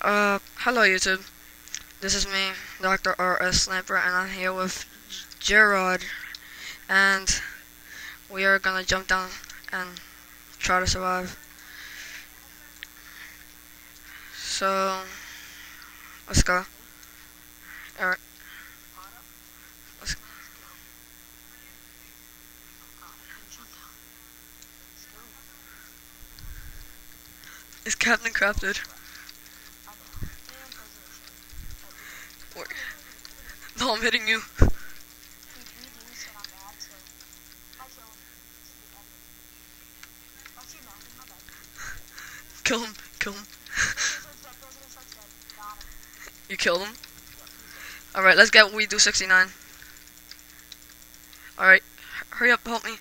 Hello YouTube. This is me, Dr. R.S. Sniper, and I'm here with Gerard, and we are gonna jump down and try to survive. So, let's go. Alright, let's It's Captain Crafted. Wait. No, I'm hitting you. Kill him, kill him. You killed him? Alright, let's get We Do 69. Alright, hurry up, help me.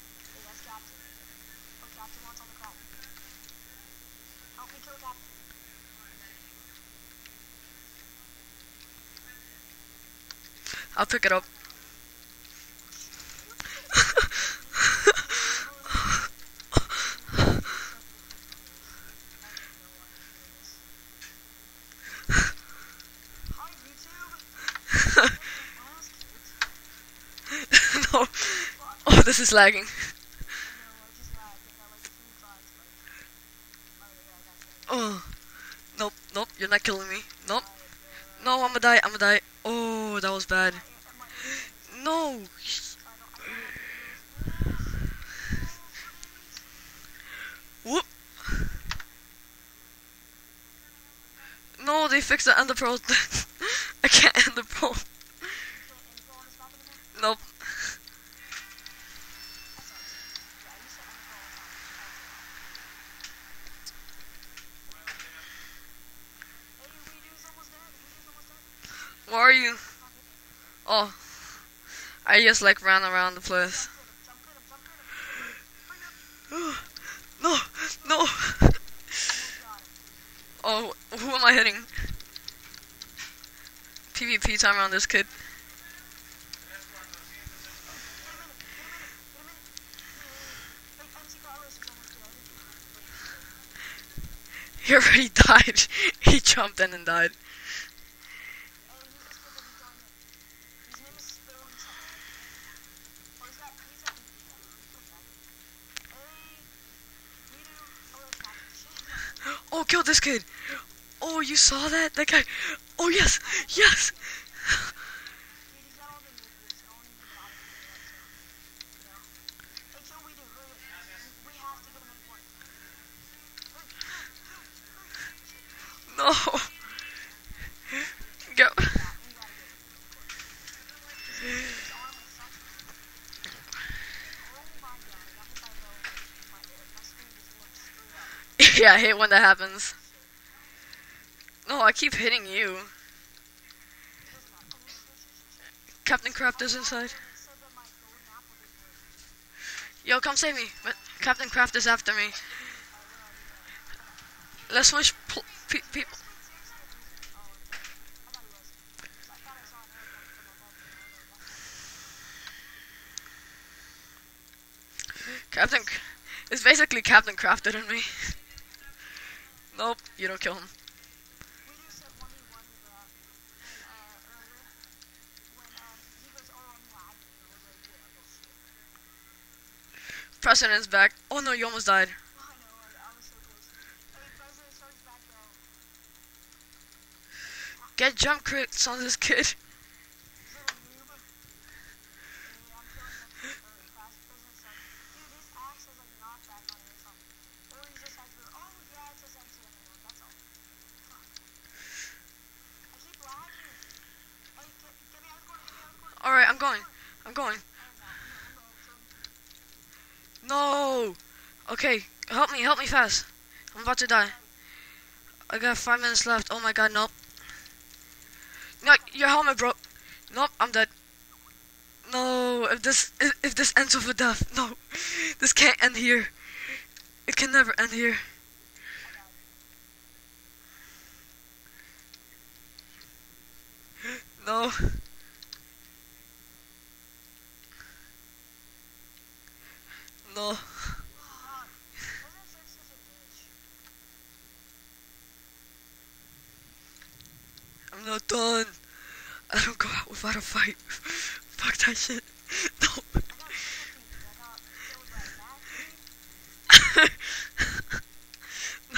I'll pick it up. No. Oh, this is lagging. Oh. Nope, nope, you're not killing me. Nope. No, I'm gonna die, I'm gonna die. Oh, that was bad. No. Whoop. No, they fixed the ender pearl. I can't end the pearl. Nope. Where are you? Oh, I just like ran around the place. No, no. Oh, who am I hitting? PvP time around this kid. He already died. He jumped in and died. Oh, kill this kid. Oh, you saw that? That guy. Oh, yes. Yes. No. Go. Yeah, I hate when that happens. No, I keep hitting you. Captain Craft is inside. Yo, come save me. Captain Craft is after me. Let's switch people. Captain... It's basically Captain Crafted and me. Nope, you don't kill him. President's back. Oh no, you almost died. Get jump crits on this kid. Alright, I'm going. I'm going. No! Okay, help me fast. I'm about to die. I got 5 minutes left. Oh my god, nope. No, your helmet broke. Nope, I'm dead. No, if this ends with a death, no. This can't end here. It can never end here. No. No. I'm not done. I don't go out without a fight. Fuck that shit. No.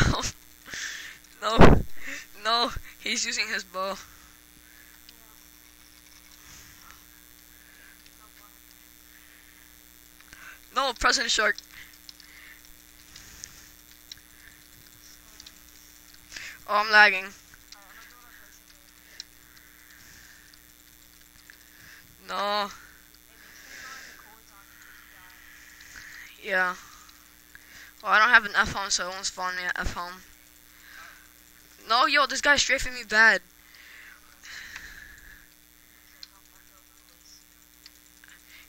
No. No. No. He's using his bow. No, President Shark. Oh, I'm lagging. No. Yeah. Oh, I don't have an F home, so it won't spawn me at F home. No, yo, this guy's strafing me bad.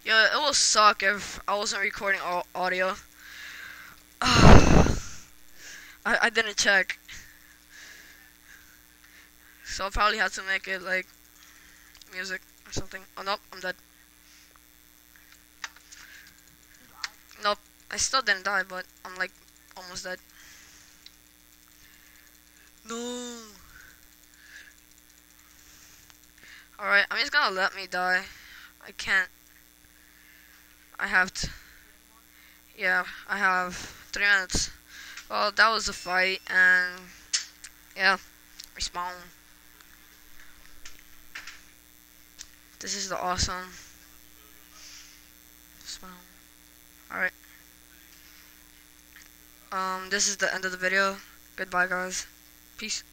Yo, it will suck if I wasn't recording audio. I didn't check. So I'll probably have to make it like music or something. Oh nope, I'm dead. Nope, I still didn't die, but I'm like almost dead. No. Alright, I'm just gonna let me die. I can't. I have to. Yeah, I have 3 minutes. Well, that was a fight, and yeah, respawn. This is the awesome spawn. Alright. This is the end of the video. Goodbye, guys. Peace.